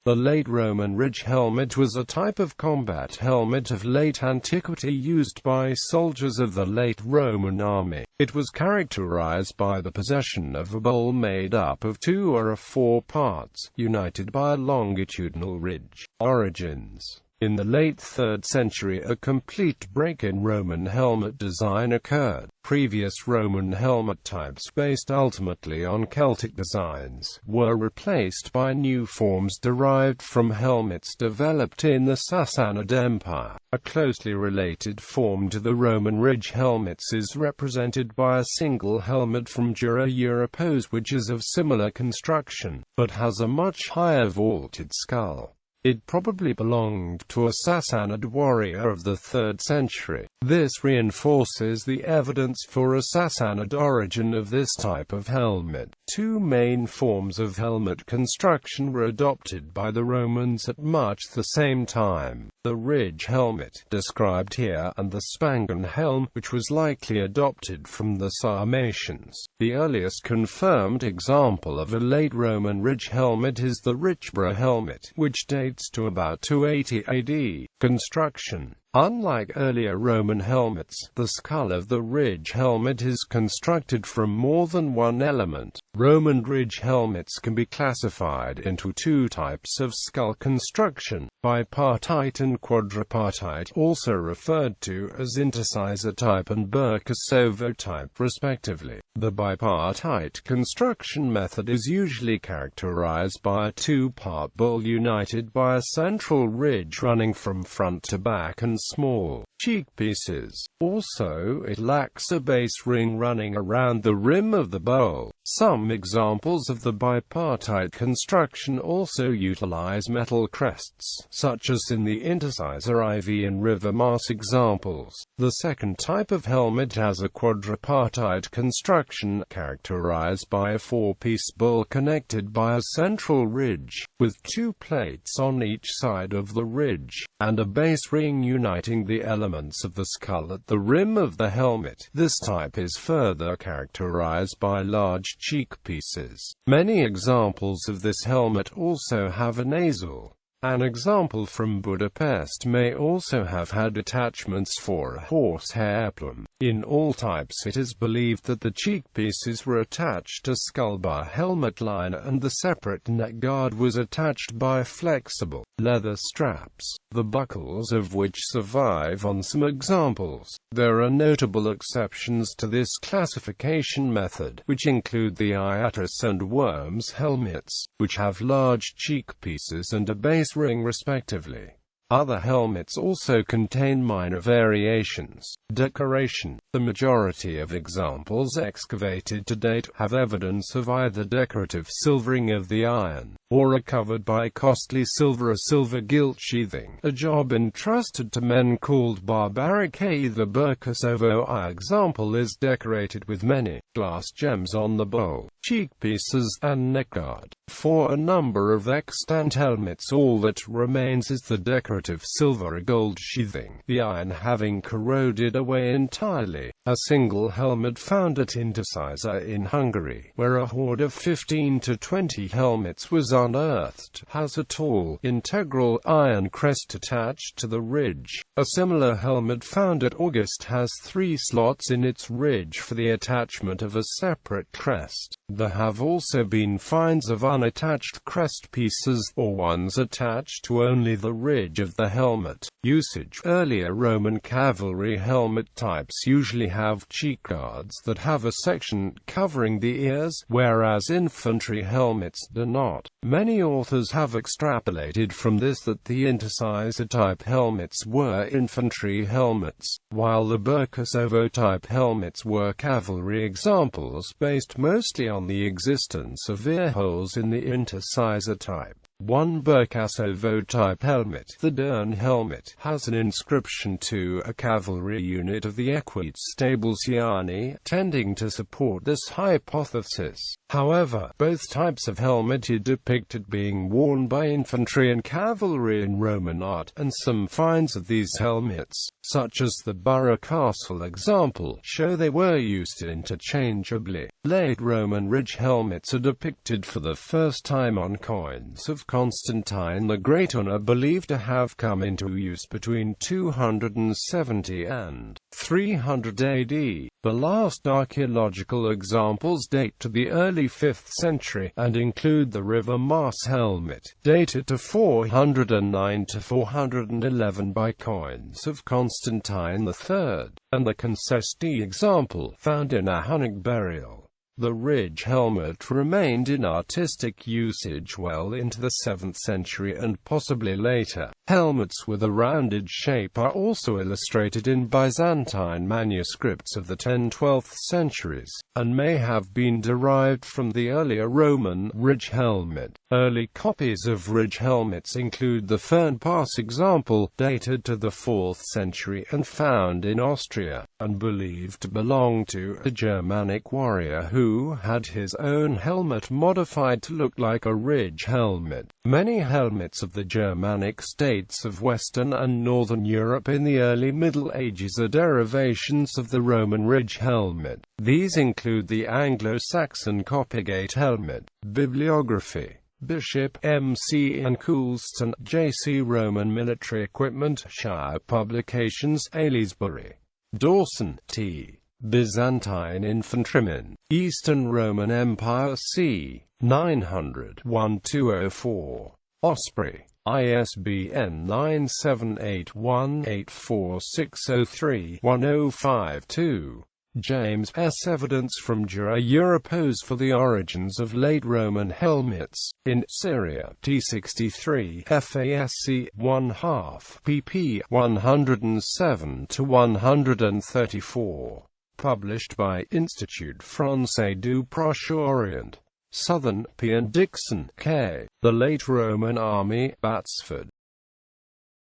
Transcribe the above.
The late Roman ridge helmet was a type of combat helmet of late antiquity used by soldiers of the late Roman army. It was characterized by the possession of a bowl made up of 2 or 4 parts, united by a longitudinal ridge. Origins. In the late 3rd century, a complete break in Roman helmet design occurred. Previous Roman helmet types, based ultimately on Celtic designs, were replaced by new forms derived from helmets developed in the Sassanid Empire. A closely related form to the Roman ridge helmets is represented by a single helmet from Jura Europos, which is of similar construction, but has a much higher vaulted skull. It probably belonged to a Sassanid warrior of the 3rd century. This reinforces the evidence for a Sassanid origin of this type of helmet. 2 main forms of helmet construction were adopted by the Romans at much the same time: the ridge helmet, described here, and the spangan helm, which was likely adopted from the Sarmatians. The earliest confirmed example of a late Roman ridge helmet is the Richborough helmet, which dates to about 280 AD. Construction. Unlike earlier Roman helmets, the skull of the ridge helmet is constructed from more than one element. Roman ridge helmets can be classified into 2 types of skull construction: bipartite and quadripartite, also referred to as incisor type and Burkassovo type respectively. The bipartite construction method is usually characterized by a 2-part bowl united by a central ridge running from front to back and small cheek pieces. Also, it lacks a base ring running around the rim of the bowl. Some examples of the bipartite construction also utilize metal crests, such as in the incisor IV and river Mars examples. The second type of helmet has a quadripartite construction, characterized by a 4-piece bowl connected by a central ridge, with 2 plates on each side of the ridge, and a base ring uniting the elements of the skull at the rim of the helmet. This type is further characterized by large cheek pieces. Many examples of this helmet also have a nasal. An example from Budapest may also have had attachments for a horsehair plume. In all types, it is believed that the cheek pieces were attached to skull by a helmet liner, and the separate neck guard was attached by flexible leather straps, the buckles of which survive on some examples. There are notable exceptions to this classification method, which include the Iatras and Worms helmets, which have large cheek pieces and a base ring respectively. Other helmets also contain minor variations. Decoration. The majority of examples excavated to date have evidence of either decorative silvering of the iron, or are covered by costly silver or silver gilt sheathing, a job entrusted to men called barbaric. The Burkassovo I example is decorated with many glass gems on the bowl, cheek pieces, and neckguard. For a number of extant helmets, all that remains is the decorative silver or gold sheathing, the iron having corroded away entirely. A single helmet found at Intisisa in Hungary, where a hoard of 15 to 20 helmets was unearthed, has a tall, integral iron crest attached to the ridge. A similar helmet found at August has 3 slots in its ridge for the attachment of a separate crest. There have also been finds of unattached crest pieces, or ones attached to only the ridge of the helmet. Usage. Earlier Roman cavalry helmet types usually have cheek guards that have a section covering the ears, whereas infantry helmets do not. Many authors have extrapolated from this that the incisor type helmets were infantry helmets, while the Burkassovo type helmets were cavalry examples, based mostly on the existence of ear holes in the incisor type. One Burkassovo type helmet, the Dern helmet, has an inscription to a cavalry unit of the Equites Stablesiani, tending to support this hypothesis. However, both types of helmet are depicted being worn by infantry and cavalry in Roman art, and some finds of these helmets, such as the Borough Castle example, show they were used interchangeably. Late Roman ridge helmets are depicted for the first time on coins of of Constantine the Great are believed to have come into use between 270 and 300 AD. The last archaeological examples date to the early 5th century, and include the river Mars helmet, dated to 409 to 411 by coins of Constantine III, and the Concesti example, found in a Hunnic burial. The ridge helmet remained in artistic usage well into the 7th century and possibly later. Helmets with a rounded shape are also illustrated in Byzantine manuscripts of the 10th–12th centuries, and may have been derived from the earlier Roman ridge helmet. Early copies of ridge helmets include the Fernpass example, dated to the 4th century and found in Austria, and believed to belong to a Germanic warrior who had his own helmet modified to look like a ridge helmet. Many helmets of the Germanic states of Western and Northern Europe in the early Middle Ages are derivations of the Roman ridge helmet. These include the Anglo-Saxon Coppergate helmet. Bibliography: Bishop, M.C. and Coulston, J.C. Roman Military Equipment, Shire Publications, Aylesbury. Dawson, T. Byzantine Infantrymen, Eastern Roman Empire c. 900–1204. Osprey. ISBN 978184603-1052. James S. Evidence from Jura Europos for the Origins of Late Roman Helmets, in Syria, T63, FASC, 1/2, pp. 107–134. Published by Institut Français du Proche-Orient. Southern, P. and Dixon, K. The Late Roman Army, Batsford.